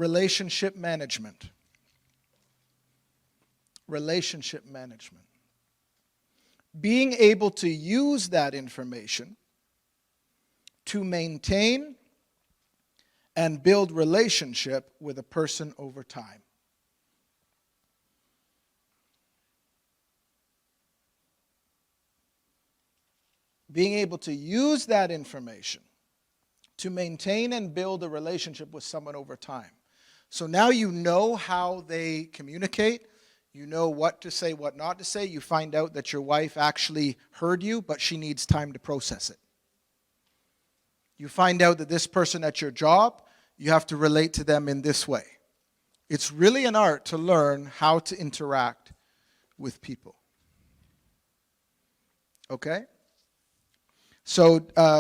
relationship management. Relationship management. Being able to use that information to maintain and build relationship with a person over time. Being able to use that information to maintain and build a relationship with someone over time. So now you know how they communicate. You know what to say, what not to say. You find out that your wife actually heard you, but she needs time to process it. You find out that this person at your job, you have to relate to them in this way. It's really an art to learn how to interact with people. Okay? So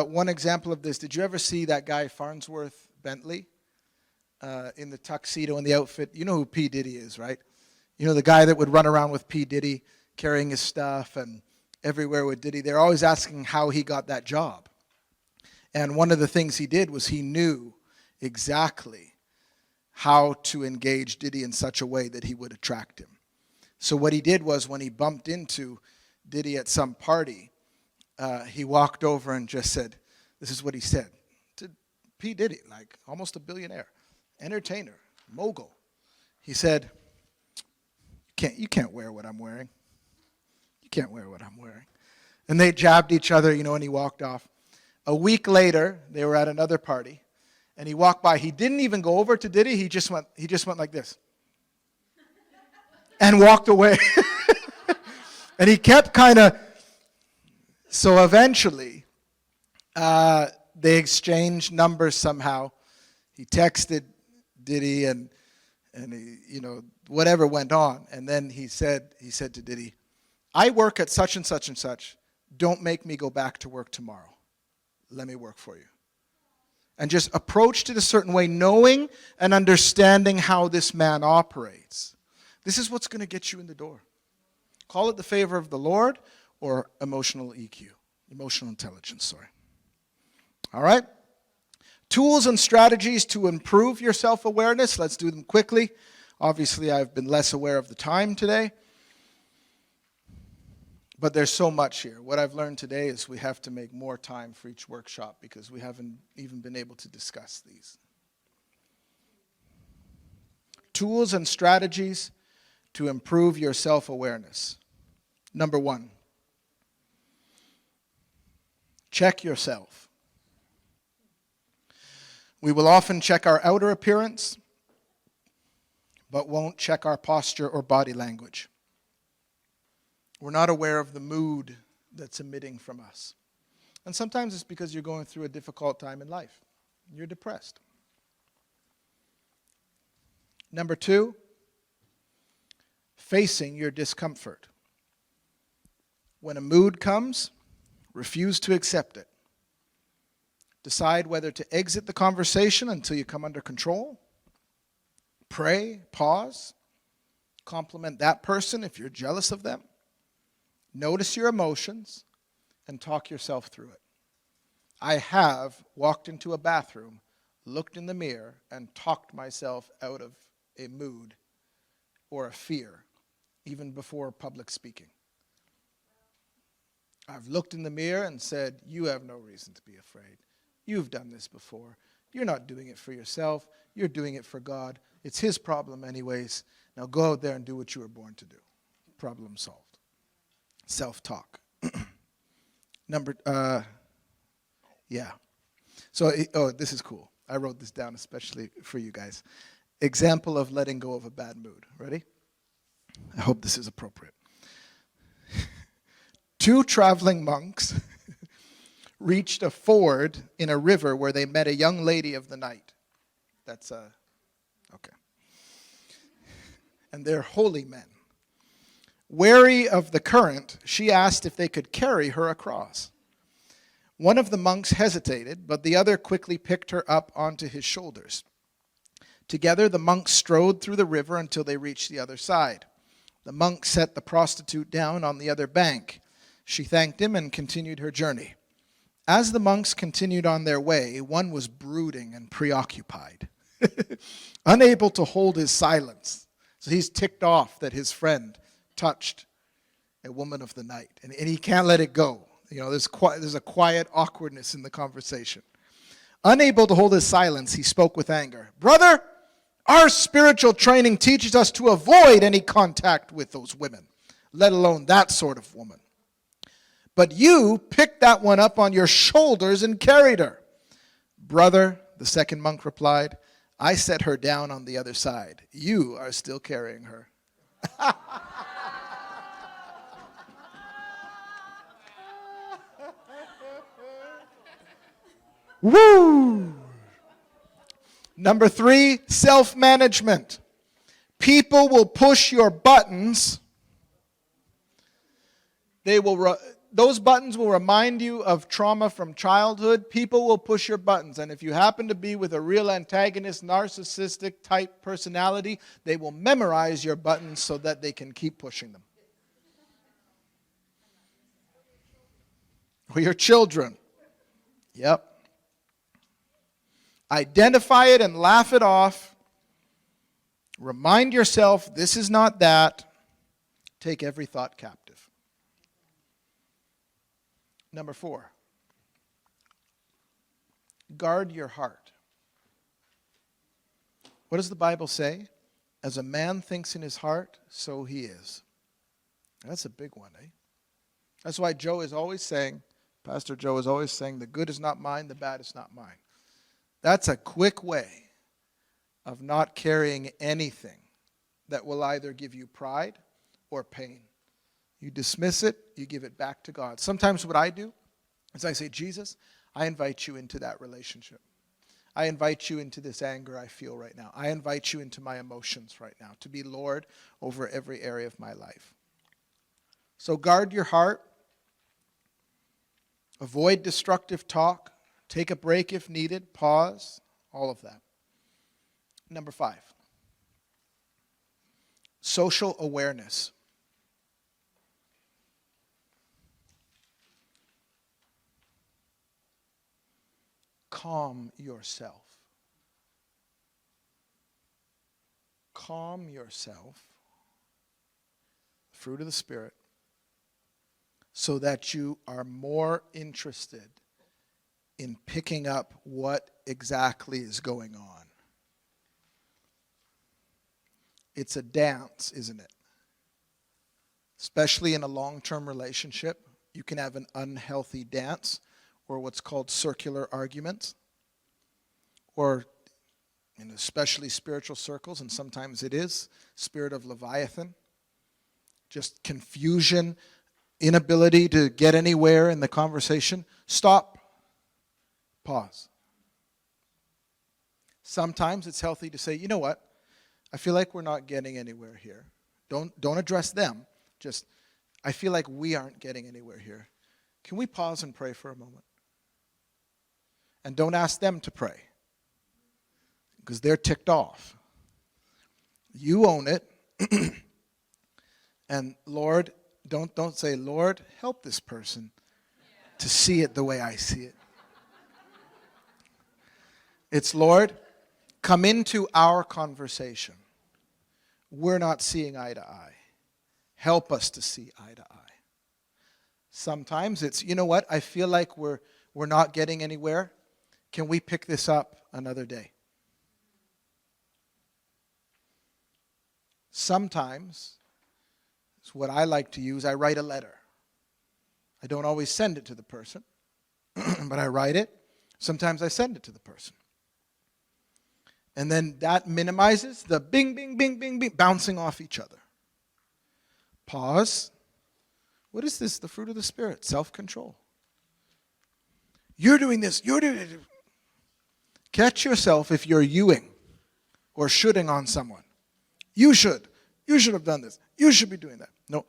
one example of this, did you ever see that guy Farnsworth Bentley in the tuxedo and the outfit? You know who P. Diddy is, right? You know the guy that would run around with P. Diddy carrying his stuff and everywhere with Diddy. They're always asking how he got that job. And one of the things he did was he knew exactly how to engage Diddy in such a way that he would attract him. So what he did was when he bumped into Diddy at some party, he walked over and just said, this is what he said to P. Diddy, like almost a billionaire, entertainer, mogul. He said, you can't wear what I'm wearing. You can't wear what I'm wearing. And they jabbed each other, and he walked off. A week later, they were at another party, and he walked by. He didn't even go over to Diddy. He just went like this and walked away. And he kept kind of. So eventually, they exchanged numbers somehow. He texted Diddy, and he, whatever went on. And then he said to Diddy, "I work at such and such and such. Don't make me go back to work tomorrow. Let me work for you." And just approached it a certain way, knowing and understanding how this man operates. This is what's going to get you in the door. Call it the favor of the Lord or emotional EQ, emotional intelligence, sorry. All right? Tools and strategies to improve your self-awareness. Let's do them quickly. Obviously, I've been less aware of the time today. But there's so much here. What I've learned today is we have to make more time for each workshop because we haven't even been able to discuss these. Tools and strategies to improve your self-awareness. Number 1, check yourself. We will often check our outer appearance, but won't check our posture or body language. We're not aware of the mood that's emitting from us. And sometimes it's because you're going through a difficult time in life. You're depressed. Number 2, facing your discomfort. When a mood comes, refuse to accept it. Decide whether to exit the conversation until you come under control. Pray, pause, compliment that person if you're jealous of them. Notice your emotions and talk yourself through it. I have walked into a bathroom, looked in the mirror, and talked myself out of a mood or a fear, even before public speaking. I've looked in the mirror and said, you have no reason to be afraid. You've done this before. You're not doing it for yourself. You're doing it for God. It's His problem anyways. Now go out there and do what you were born to do. Problem solved. Self-talk. So, this is cool. I wrote this down especially for you guys. Example of letting go of a bad mood. Ready? I hope this is appropriate. 2 traveling monks reached a ford in a river where they met a young lady of the night. That's okay. And they're holy men. Wary of the current, she asked if they could carry her across. One of the monks hesitated, but the other quickly picked her up onto his shoulders. Together, the monks strode through the river until they reached the other side. The monk set the prostitute down on the other bank. She thanked him and continued her journey. As the monks continued on their way, one was brooding and preoccupied. Unable to hold his silence. So he's ticked off that his friend touched a woman of the night. And he can't let it go. There's a quiet awkwardness in the conversation. Unable to hold his silence, he spoke with anger. Brother, our spiritual training teaches us to avoid any contact with those women, let alone that sort of woman. But you picked that one up on your shoulders and carried her. Brother, the second monk replied, I set her down on the other side. You are still carrying her. Woo! Number 3, self-management. People will push your buttons. Those buttons will remind you of trauma from childhood. People will push your buttons. And if you happen to be with a real antagonist, narcissistic type personality, they will memorize your buttons so that they can keep pushing them. Or your children. Yep. Identify it and laugh it off. Remind yourself, this is not that. Take every thought captive. Number 4, guard your heart. What does the Bible say? As a man thinks in his heart, so he is. That's a big one, eh? That's why Pastor Joe is always saying, the good is not mine, the bad is not mine. That's a quick way of not carrying anything that will either give you pride or pain. You dismiss it, you give it back to God. Sometimes what I do is I say, Jesus, I invite you into that relationship. I invite you into this anger I feel right now. I invite you into my emotions right now to be Lord over every area of my life. So guard your heart. Avoid destructive talk. Take a break if needed. Pause. All of that. Number 5, social awareness. Calm yourself. Calm yourself. Fruit of the Spirit. So that you are more interested in picking up what exactly is going on. It's a dance, isn't it? Especially in a long-term relationship, you can have an unhealthy dance, or what's called circular arguments, or in especially spiritual circles, and sometimes it is, spirit of Leviathan, just confusion, inability to get anywhere in the conversation. Stop. Pause. Sometimes it's healthy to say, you know what, I feel like we're not getting anywhere here. Don't address them, just, I feel like we aren't getting anywhere here. Can we pause and pray for a moment? And don't ask them to pray, because they're ticked off. You own it. And Lord, don't say, Lord, help this person to see it the way I see it. It's, Lord, come into our conversation. We're not seeing eye to eye. Help us to see eye to eye. Sometimes it's, you know what, I feel like we're not getting anywhere. Can we pick this up another day? Sometimes, it's what I like to use, I write a letter. I don't always send it to the person, but I write it. Sometimes I send it to the person. And then that minimizes the bing, bing, bing, bing, bing, bouncing off each other. Pause. What is this? The fruit of the Spirit, self-control. You're doing this, you're doing it. Catch yourself if you're youing or shoulding on someone. You should have done this. You should be doing that. No.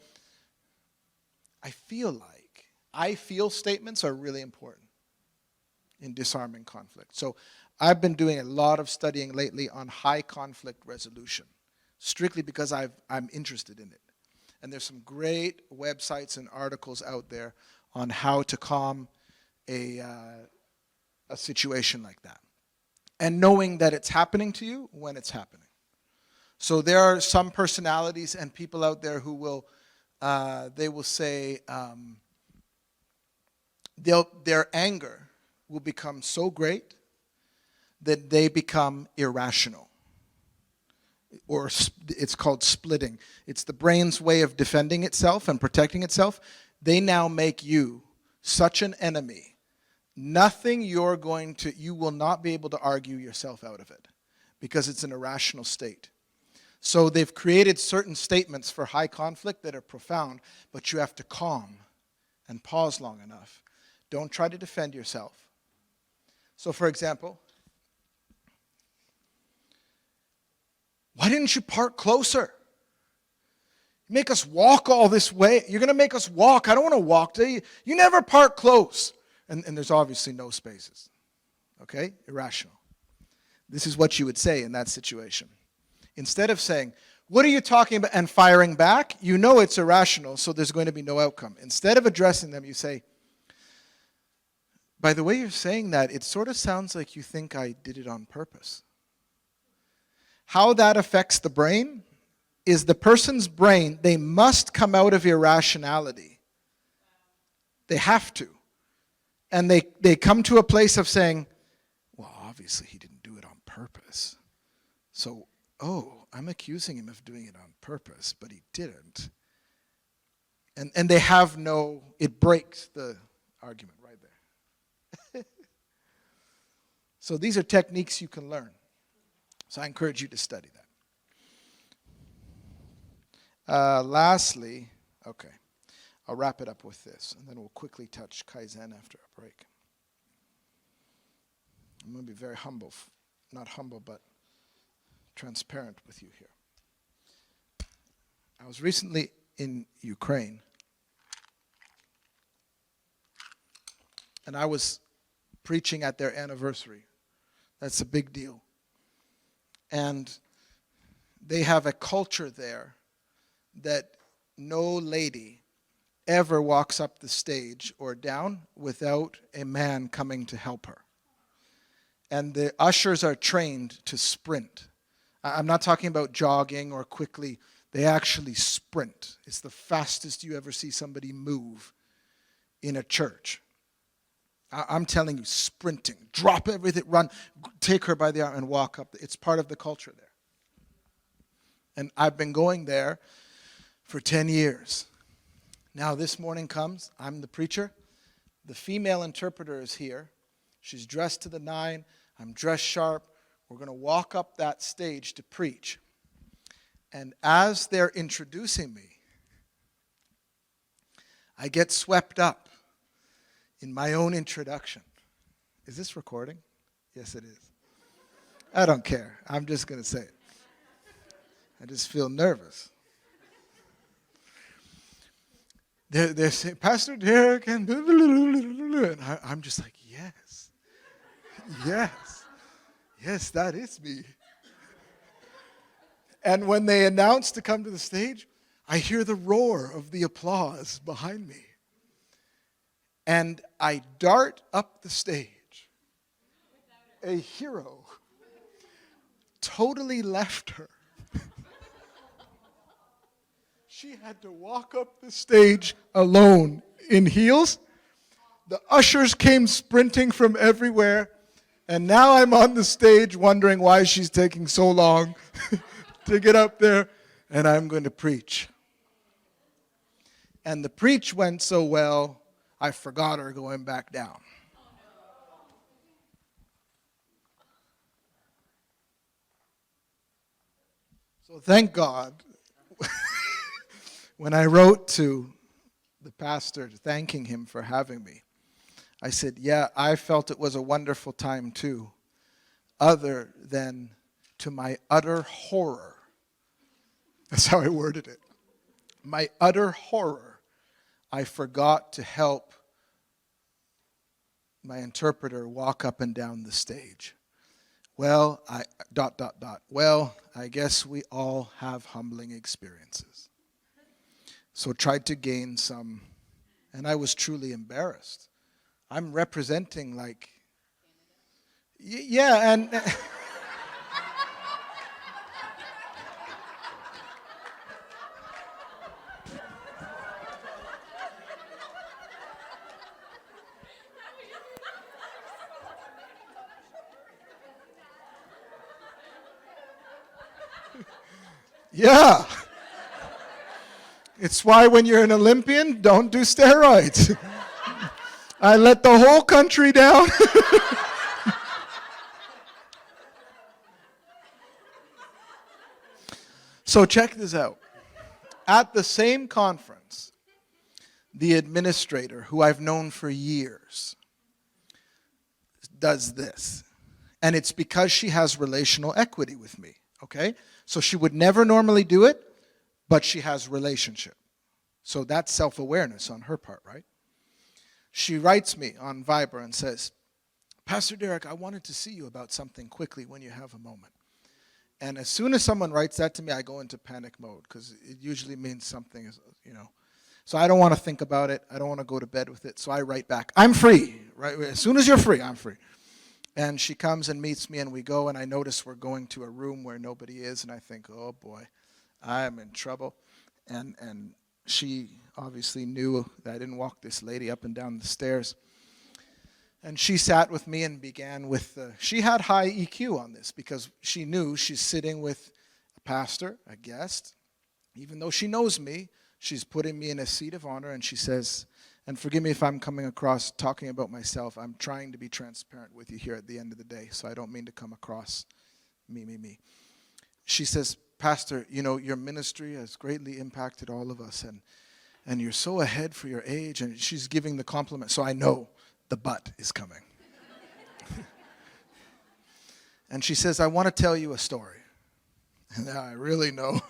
I feel statements are really important in disarming conflict. So I've been doing a lot of studying lately on high conflict resolution, strictly because I'm interested in it. And there's some great websites and articles out there on how to calm a situation like that. and knowing that it's happening to you when it's happening. So there are some personalities and people out there who will, they will say, their anger will become so great that they become irrational. Or it's called splitting. It's the brain's way of defending itself and protecting itself. They now make you such an enemy. Nothing you will not be able to argue yourself out of it because it's an irrational state. So they've created certain statements for high conflict that are profound, but you have to calm and pause long enough. Don't try to defend yourself. So for example, why didn't you park closer? You make us walk all this way. You're going to make us walk. I don't want to walk. You never park close. And there's obviously no spaces. Okay? Irrational. This is what you would say in that situation. Instead of saying, what are you talking about, and firing back, you know it's irrational, so there's going to be no outcome. Instead of addressing them, you say, by the way you're saying that, it sort of sounds like you think I did it on purpose. How that affects the brain is the person's brain, they must come out of irrationality. They have to. And they come to a place of saying, well, obviously he didn't do it on purpose. So, I'm accusing him of doing it on purpose, but he didn't. And they have it breaks the argument right there. So these are techniques you can learn. So I encourage you to study that. Lastly, okay, I'll wrap it up with this, and then we'll quickly touch Kaizen after a break. I'm going to be very humble, not humble, but transparent with you here. I was recently in Ukraine, and I was preaching at their anniversary. That's a big deal. And they have a culture there that no lady ever walks up the stage or down without a man coming to help her. And the ushers are trained to sprint. I'm not talking about jogging or quickly. They actually sprint. It's the fastest you ever see somebody move in a church. I'm telling you, sprinting. Drop everything, run, take her by the arm and walk up. It's part of the culture there. And I've been going there for 10 years. Now this morning comes, I'm the preacher. The female interpreter is here. She's dressed to the nine. I'm dressed sharp. We're going to walk up that stage to preach. And as they're introducing me, I get swept up in my own introduction. Is this recording? Yes, it is. I don't care. I'm just going to say it. I just feel nervous. They're saying, Pastor Derek, and I'm just like, yes. Yes, that is me. And when they announce to come to the stage, I hear the roar of the applause behind me. And I dart up the stage. A hero totally left her. She had to walk up the stage alone in heels. The ushers came sprinting from everywhere. And now I'm on the stage wondering why she's taking so long to get up there. And I'm going to preach. And the preach went so well, I forgot her going back down. So thank God, when I wrote to the pastor thanking him for having me, I said, yeah, I felt it was a wonderful time too, other than to my utter horror. That's how I worded it. My utter horror, I forgot to help my interpreter walk up and down the stage. Well, Well, I guess we all have humbling experiences. So tried to gain some, and I was truly embarrassed. I'm representing Yeah, and yeah. It's why when you're an Olympian, don't do steroids. I let the whole country down. So check this out. At the same conference, the administrator, who I've known for years, does this. And it's because she has relational equity with me, okay? So she would never normally do it, but she has relationship. So that's self-awareness on her part, right? She writes me on Viber and says, Pastor Derek, I wanted to see you about something quickly when you have a moment. And as soon as someone writes that to me, I go into panic mode because it usually means something is, So I don't want to think about it. I don't want to go to bed with it. So I write back, I'm free. Right? As soon as you're free, I'm free. And she comes and meets me, and we go, and I notice we're going to a room where nobody is, and I think, oh boy, I am in trouble. And she obviously knew that I didn't walk this lady up and down the stairs. And she sat with me and began with, she had high EQ on this because she knew she's sitting with a pastor, a guest. Even though she knows me, she's putting me in a seat of honor, and she says, and forgive me if I'm coming across talking about myself, I'm trying to be transparent with you here at the end of the day, so I don't mean to come across me. She says, Pastor, your ministry has greatly impacted all of us, and you're so ahead for your age, and she's giving the compliment, so I know the but is coming. And she says, I want to tell you a story. And I really know.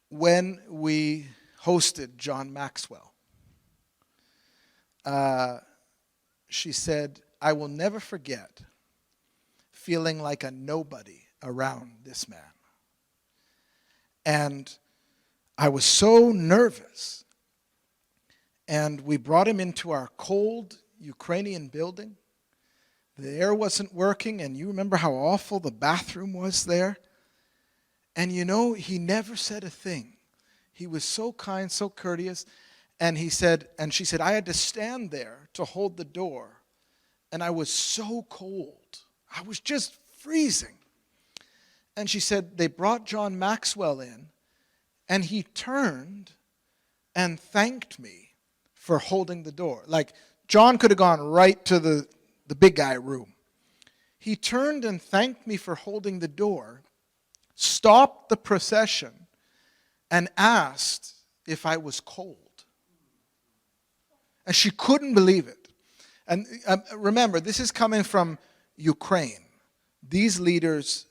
When we hosted John Maxwell, she said, I will never forget feeling like a nobody around this man. And I was so nervous. And we brought him into our cold Ukrainian building. The air wasn't working, and you remember how awful the bathroom was there? And he never said a thing. He was so kind, so courteous. And she said, I had to stand there to hold the door. And I was so cold. I was just freezing. And she said, they brought John Maxwell in, and he turned and thanked me for holding the door. Like, John could have gone right to the big guy room. He turned and thanked me for holding the door, stopped the procession, and asked if I was cold. And she couldn't believe it. And remember, this is coming from Ukraine. These leaders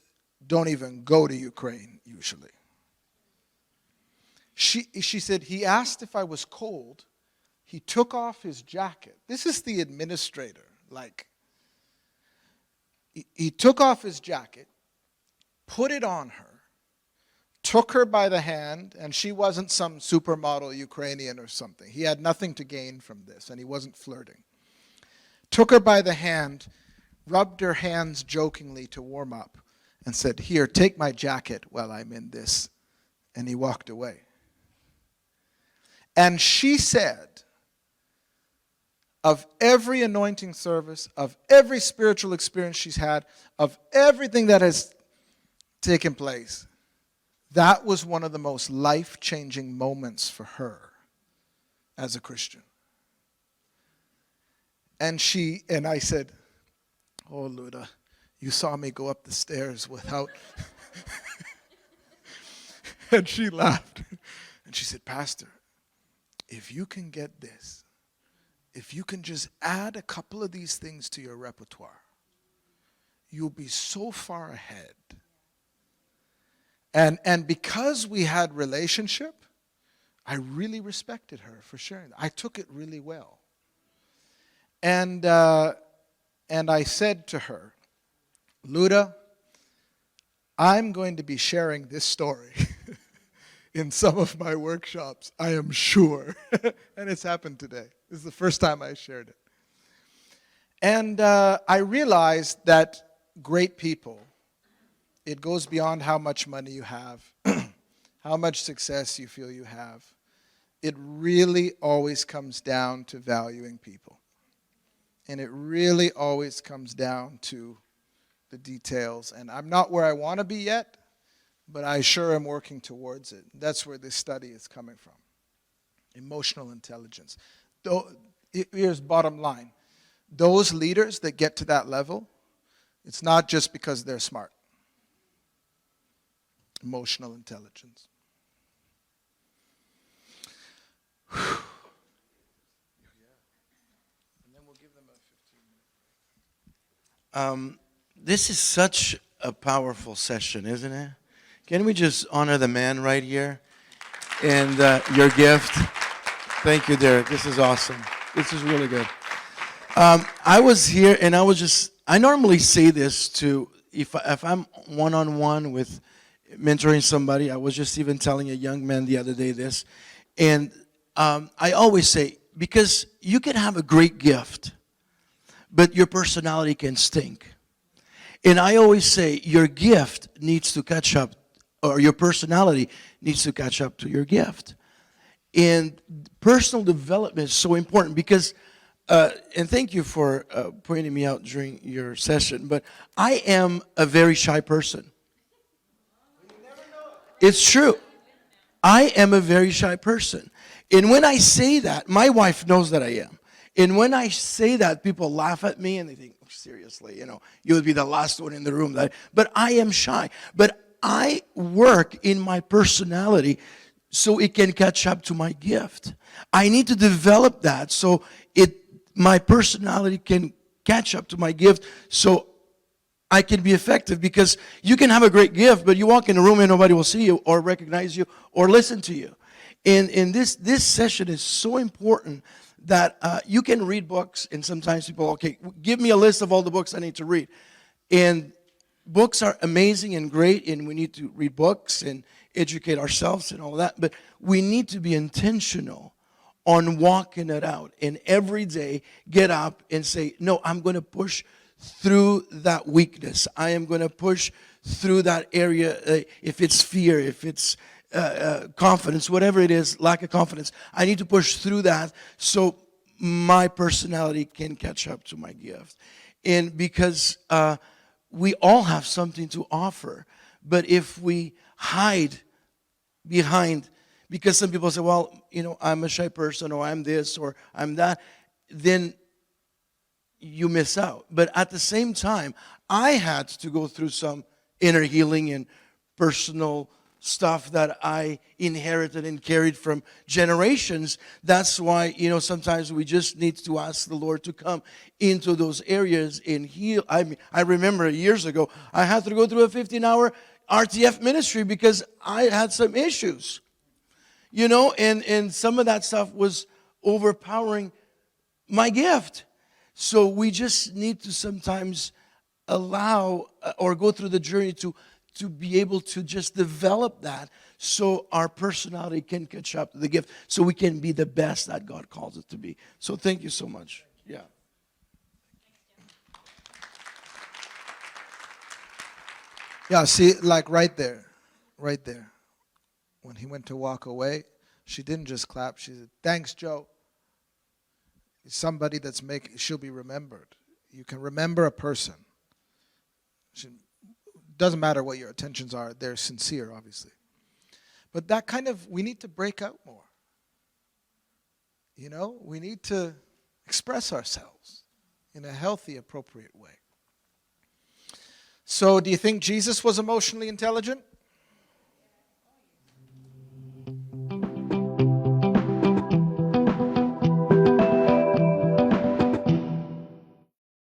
don't even go to Ukraine usually. She said, he asked if I was cold. He took off his jacket. This is the administrator. He took off his jacket, put it on her, took her by the hand, and she wasn't some supermodel Ukrainian or something. He had nothing to gain from this, and he wasn't flirting. Took her by the hand, rubbed her hands jokingly to warm up, and said, here, take my jacket while I'm in this. And he walked away. And she said, of every anointing service, of every spiritual experience she's had, of everything that has taken place, that was one of the most life-changing moments for her as a Christian. And I said, oh, Luda, you saw me go up the stairs without... And she laughed. And she said, Pastor, if you can get this, if you can just add a couple of these things to your repertoire, you'll be so far ahead. And because we had relationship, I really respected her for sharing that. I took it really well. And I said to her, Luda, I'm going to be sharing this story in some of my workshops, I am sure. And it's happened today. This is the first time I shared it. And I realized that great people, it goes beyond how much money you have, how much success you feel you have. It really always comes down to valuing people. And it really always comes down to the details. And I'm not where I want to be yet, but I sure am working towards it. That's where this study is coming from. Emotional intelligence. Here's bottom line. Those leaders that get to that level, it's not just because they're smart. Emotional intelligence. And then we'll give them a 15-minute. This is such a powerful session, isn't it? Can we just honor the man right here and your gift? Thank you, Derek. This is awesome. This is really good. I was here and I normally say this to, if I'm one-on-one with mentoring somebody. I was just even telling a young man the other day this. And I always say, because you can have a great gift, but your personality can stink. And I always say your gift needs to catch up, or your personality needs to catch up to your gift. And personal development is so important because, and thank you for pointing me out during your session, but I am a very shy person. It's true. I am a very shy person. And when I say that, my wife knows that I am. And when I say that, people laugh at me and they think, seriously, you would be the last one in the room. But I am shy. But I work in my personality so it can catch up to my gift. I need to develop that so my personality can catch up to my gift so I can be effective, because you can have a great gift, but you walk in a room and nobody will see you or recognize you or listen to you. And this session is so important that you can read books, and sometimes people, okay, give me a list of all the books I need to read. And books are amazing and great, and we need to read books and educate ourselves and all that, but we need to be intentional on walking it out, and every day get up and say, no, I'm going to push through that weakness. I am going to push through that area, if it's fear, if it's confidence, whatever it is, lack of confidence. I need to push through that so my personality can catch up to my gift. And because we all have something to offer, but if we hide behind, because some people say, well, I'm a shy person, or I'm this, or I'm that, then you miss out. But at the same time, I had to go through some inner healing and personal stuff that I inherited and carried from generations. That's why, sometimes we just need to ask the Lord to come into those areas and heal. I remember years ago, I had to go through a 15-hour RTF ministry because I had some issues, and some of that stuff was overpowering my gift. So we just need to sometimes allow or go through the journey to be able to just develop that so our personality can catch up to the gift, so we can be the best that God calls it to be. So thank you so much. Yeah. Yeah, see, like right there. When he went to walk away, she didn't just clap. She said, thanks, Joe. Somebody she'll be remembered. You can remember a person. Doesn't matter what your intentions are. They're sincere, obviously. But that we need to break out more. We need to express ourselves in a healthy, appropriate way. So do you think Jesus was emotionally intelligent?